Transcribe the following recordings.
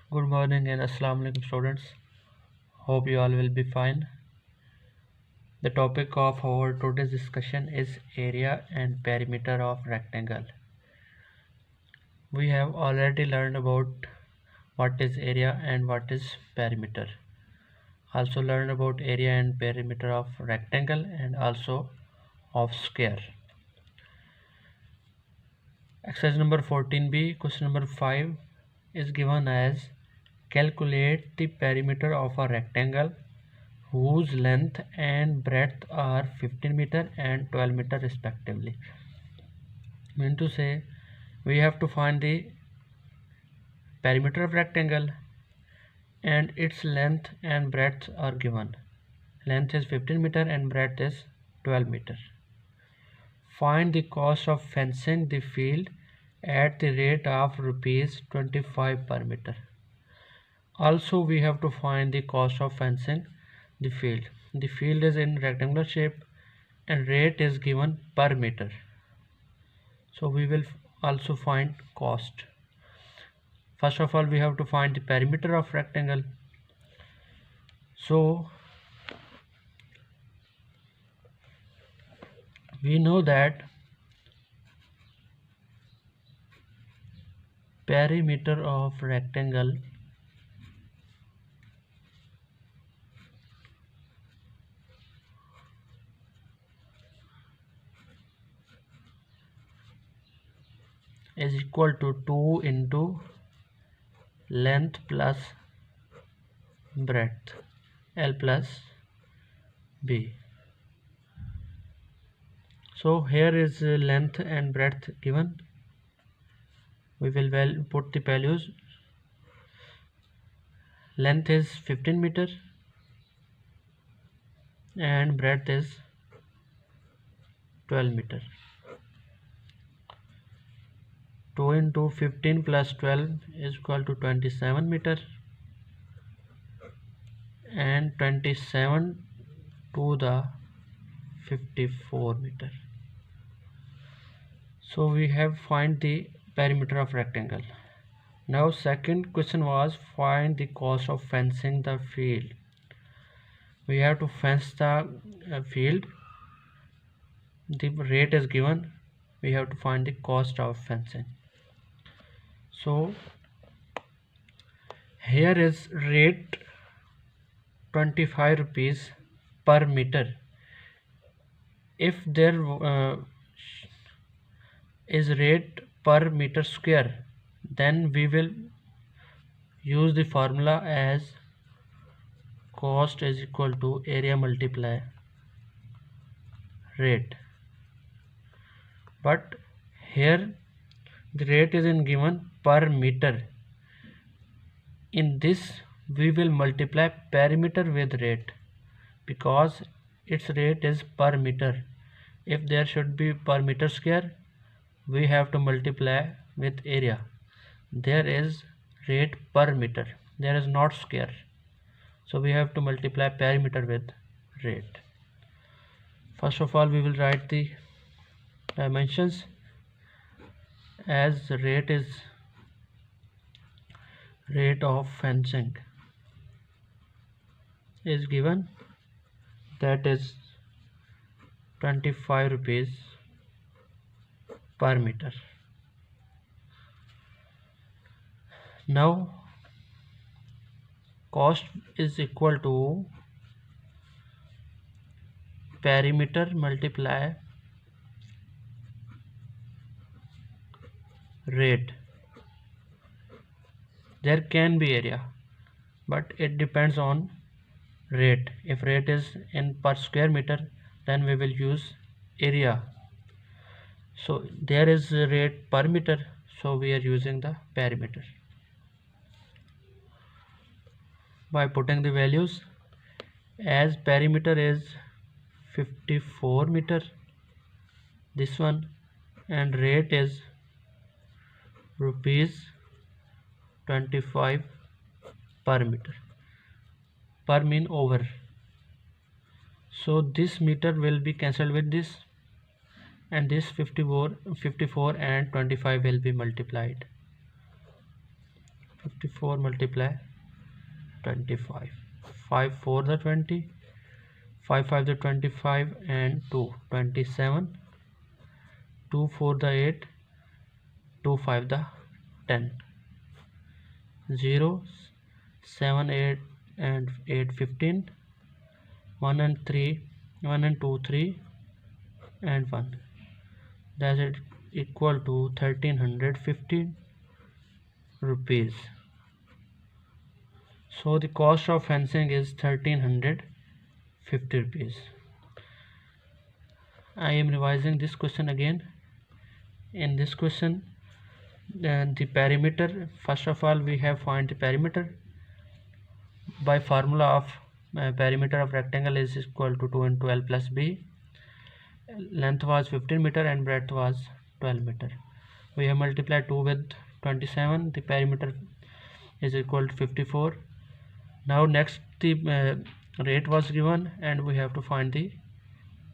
Good morning and Assalamu alaikum students. Hope you all will be fine. The topic of our today's discussion is area and perimeter of rectangle. We have already learned about what is area and what is perimeter. Also learned about area and perimeter of rectangle and also of square. Exercise number 14b, question number 5 is given as calculate the perimeter of a rectangle whose length and breadth are 15 meter and 12 meter respectively. Mean to say we have to find the perimeter of rectangle and its length and breadth are given. Length is 15 meter and breadth is 12 meter. Find the cost of fencing the field at the rate of rupees 25 per meter. Also we have to find the cost of fencing the field. The field is in rectangular shape and rate is given per meter. So we will also find cost. First of all, we have to find the perimeter of rectangle. So we know that perimeter of rectangle is equal to 2 into length plus breadth, L plus B. So here is length and breadth given. We will put the values. Length is 15 meter and breadth is 12 meter. 2 into 15 plus 12 is equal to 27 meter and 27 to the 54 meter. So we have find the perimeter of rectangle. Now second question was find the cost of fencing the field. We have to fence the field. The rate is given. We have to find the cost of fencing. So here is rate 25 rupees per meter. If there is rate per meter square, then we will use the formula as cost is equal to area multiply rate. But here the rate is in given per meter. In this we will multiply perimeter with rate because its rate is per meter. If there should be per meter square, we have to multiply with area. There is rate per meter, there is not square, so we have to multiply perimeter with rate. First of all, we will write the dimensions as rate is rate of fencing is given, that is 25 rupees per meter. Now cost is equal to perimeter multiply rate. There can be area, but it depends on rate. If rate is in per square meter, then we will use area. So there is a rate per meter, so we are using the perimeter. By putting the values, as perimeter is 54 meter, this one, and rate is rupees 25 per meter. Per mean over. So this meter will be cancelled with this, and this 54 and 25 will be multiplied. 54 multiply 25. 5 4 the 20, 5 5 the 25, and 2 27, 2 4 the 8, 2 5 the 10, 0 7 8 and 8 15, 1 and 3, 1 and 2 3, and 1. That is equal to 1350 rupees. So the cost of fencing is 1350 rupees. I am revising this question again. In this question, the perimeter, first of all we have find the perimeter by formula of perimeter of rectangle is equal to 2 into L plus B. Length was 15 meter and breadth was 12 meter. We have multiplied 2 with 27. The perimeter is equal to 54. Now next the rate was given and we have to find the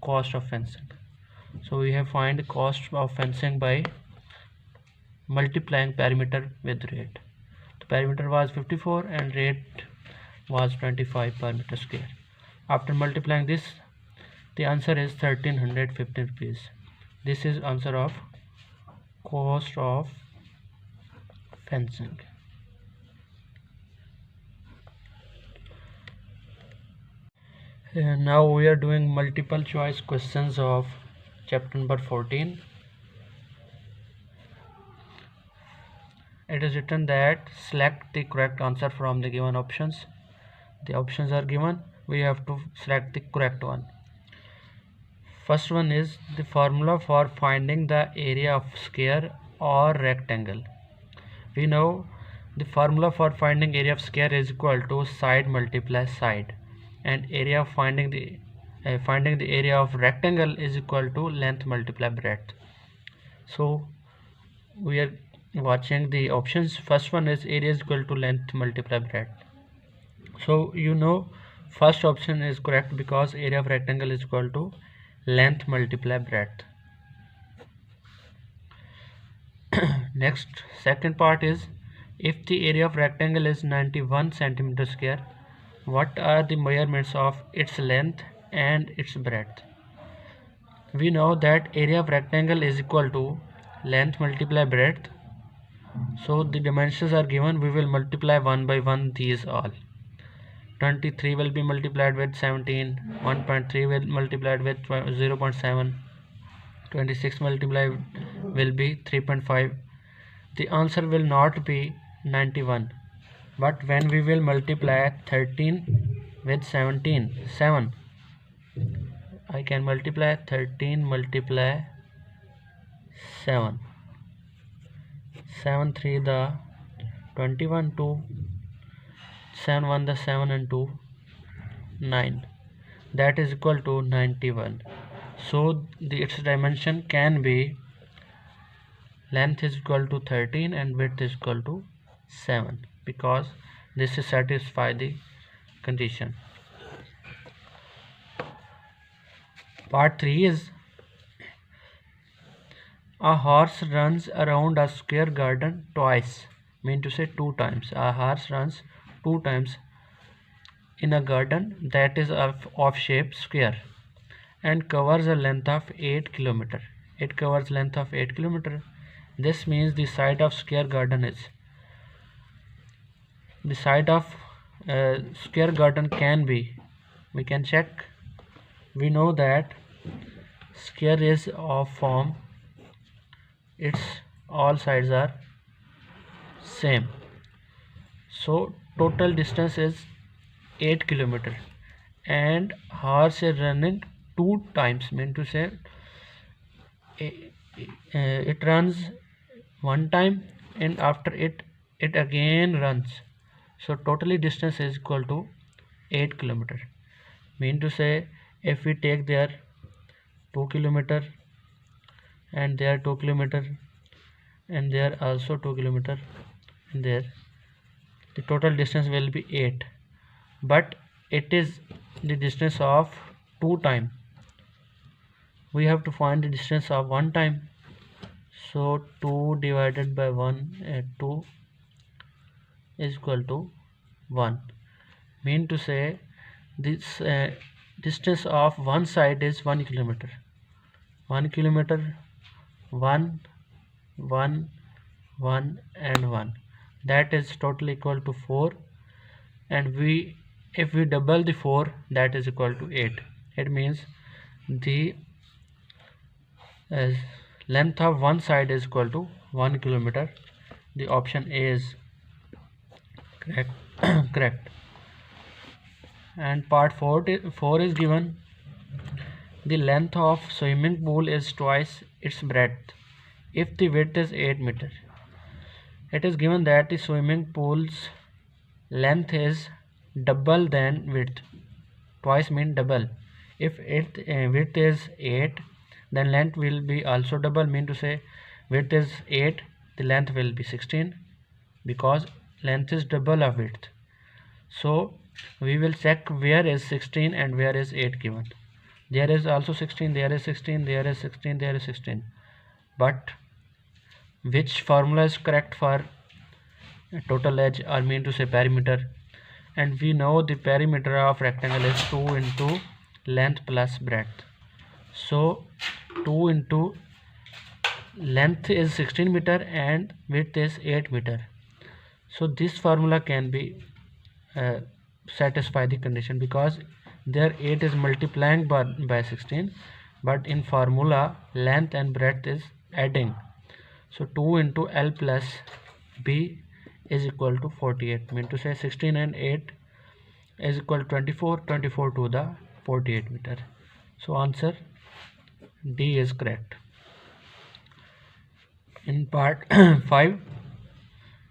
cost of fencing. So we have find the cost of fencing by multiplying perimeter with rate. The perimeter was 54 and rate was 25 per meter square. After multiplying this, the answer is 1350 rupees. This is answer of cost of fencing. Now we are doing multiple choice questions of chapter number 14. It is written that select the correct answer from the given options. The options are given, we have to select the correct one. First one is the formula for finding the area of square or rectangle. We know the formula for finding area of square is equal to side multiply side, and area of finding the area of rectangle is equal to length multiply breadth. So we are watching the options. First one is area is equal to length multiply breadth. So you know first option is correct because area of rectangle is equal to length multiply breadth. Next, second part is if the area of rectangle is 91 centimeter square, what are the measurements of its length and its breadth? We know that area of rectangle is equal to length multiply breadth. So the dimensions are given, we will multiply one by one these all. 23 will be multiplied with 17, 1.3 will multiplied with 0.7, 26 multiplied will be 3.5. The answer will not be 91, but when we will multiply 13 with 17, 7, I can multiply 13 multiply 7, 7 3 the 21, 2 7 1 the 7 and 2 9, that is equal to 91. So its dimension can be length is equal to 13 and width is equal to 7 because this is satisfy the condition. Part 3 is a horse runs around a square garden twice, mean to say 2 times. A horse runs 2 times in a garden that is of shape square and covers a length of 8 km. It covers length of 8 km. This means the side of square garden is the side of square garden can be, we can check. We know that square is of form its all sides are same, so total distance is 8 km and horse is running 2 times, mean to say it runs 1 time and after it again runs, so totally distance is equal to 8 km. Mean to say if we take there 2 km and there 2 km and there also 2 km and there, the total distance will be 8, but it is the distance of 2 time. We have to find the distance of 1 time, so 2 divided by 1 at 2, is equal to 1. Mean to say this distance of one side is 1 kilometer. 1 kilometer, 1, 1, 1 and 1. That is total equal to 4, and if we double the 4, that is equal to 8. It means the uh, length of one side is equal to 1 kilometer. The option A is correct. Correct. And part 4 is given. The length of swimming pool is twice its breadth if the width is 8 meter. It is given that the swimming pool's length is double than width. Twice mean double. If width is 8, then length will be also double. Mean to say width is 8, the length will be 16, because length is double of width. So we will check where is 16 and where is 8 given. There is also 16, there is 16, there is 16, there is 16. But which formula is correct for total edge, or mean to say perimeter? And we know the perimeter of rectangle is 2 into length plus breadth. So 2 into length is 16 meter and width is 8 meter. So this formula can be satisfy the condition, because there 8 is multiplying by 16, but in formula length and breadth is adding. So 2 into L plus B is equal to 48. Mean to say 16 and 8 is equal to 24, 24 to the 48 meter. So answer D is correct. In part 5,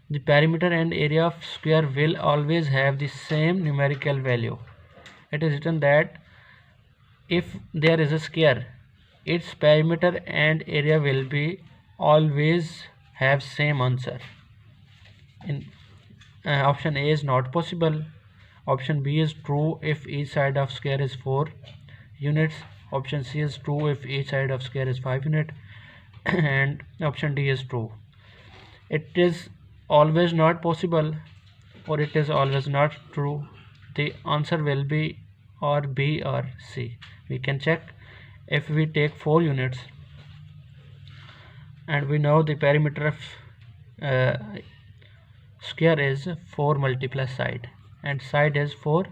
the perimeter and area of square will always have the same numerical value. It is written that if there is a square, its perimeter and area will be always have same answer. In option A is not possible. Option B is true if each side of square is 4 units. Option C is true if each side of square is 5 units. And option D is true. It is always not possible, or it is always not true. The answer will be or B or C. We can check. If we take 4 units, and we know the perimeter of square is 4 multiply side, and side is 4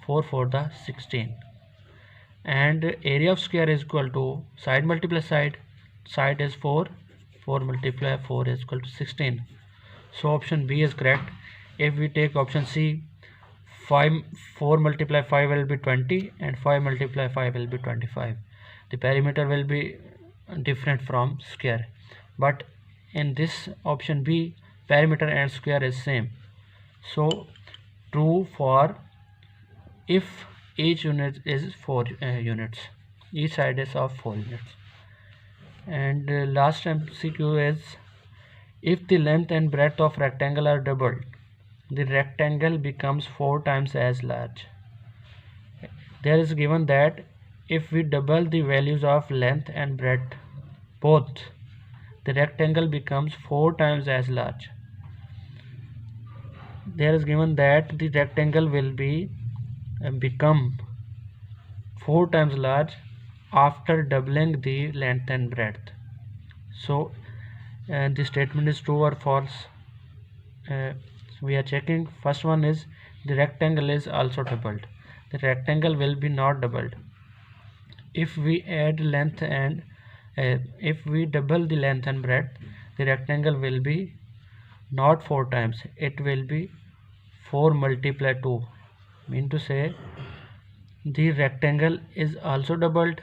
for the 16, and area of square is equal to side multiply side. Side is 4 multiply 4 is equal to 16. So option B is correct. If we take option C, 4 multiply 5 will be 20, and 5 multiply 5 will be 25. The perimeter will be different from square, but in this option B, perimeter and square is same. So true for if each unit is 4 units, each side is of 4 units. And last MCQ is, if the length and breadth of rectangle are doubled, the rectangle becomes 4 times as large. There is given that if we double the values of length and breadth both, the rectangle becomes 4 times as large. There is given that the rectangle will be become 4 times large after doubling the length and breadth. So the statement is true or false. We are checking. First one is, the rectangle is also doubled. The rectangle will be not doubled. If we add length and if we double the length and breadth, the rectangle will be not 4 times, it will be 4 multiply 2. Mean to say the rectangle is also doubled.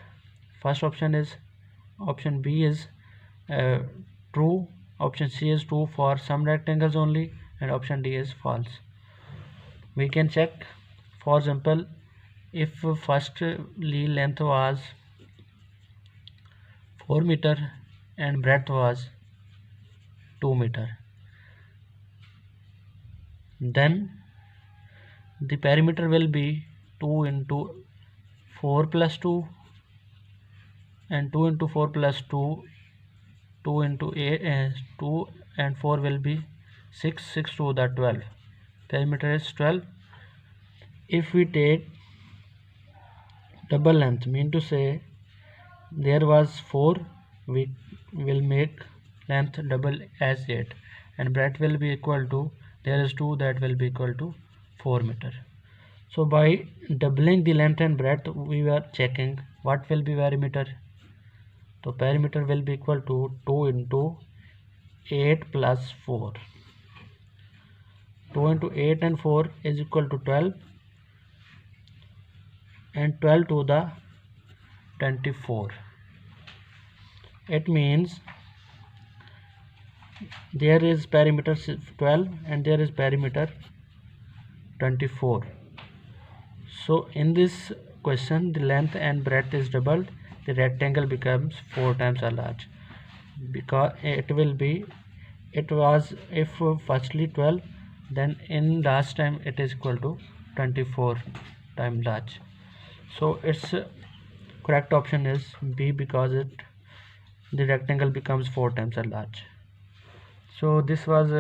First option is, option B is true. Option C is true for some rectangles only, and option D is false. We can check. For example, if firstly length was 4 meter and breadth was 2 meter, then the perimeter will be 2 into 4 plus 2, and 2 into 4 plus 2, 2 into 8, 2 and 4 will be 6 to the 12. Perimeter is 12. If we take double length, mean to say there was 4, we will make length double as 8, and breadth will be equal to, there is 2, that will be equal to 4 meter. So by doubling the length and breadth, we were checking what will be perimeter. So perimeter will be equal to 2 into 8 plus 4. 2 into 8 and 4 is equal to 12, and 12 to the 24. It means there is perimeter 12 and there is perimeter 24. So in this question, the length and breadth is doubled. The rectangle becomes 4 times as large, because it was, if firstly 12, then in last time it is equal to 24 times large. So its correct option is B, because the rectangle becomes 4 times as large. So this was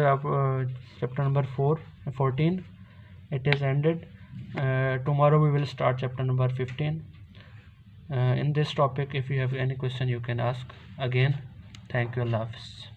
chapter number 14. It is ended. Tomorrow we will start chapter number 15. In this topic, if you have any question, you can ask again. Thank you. Allah Hafiz.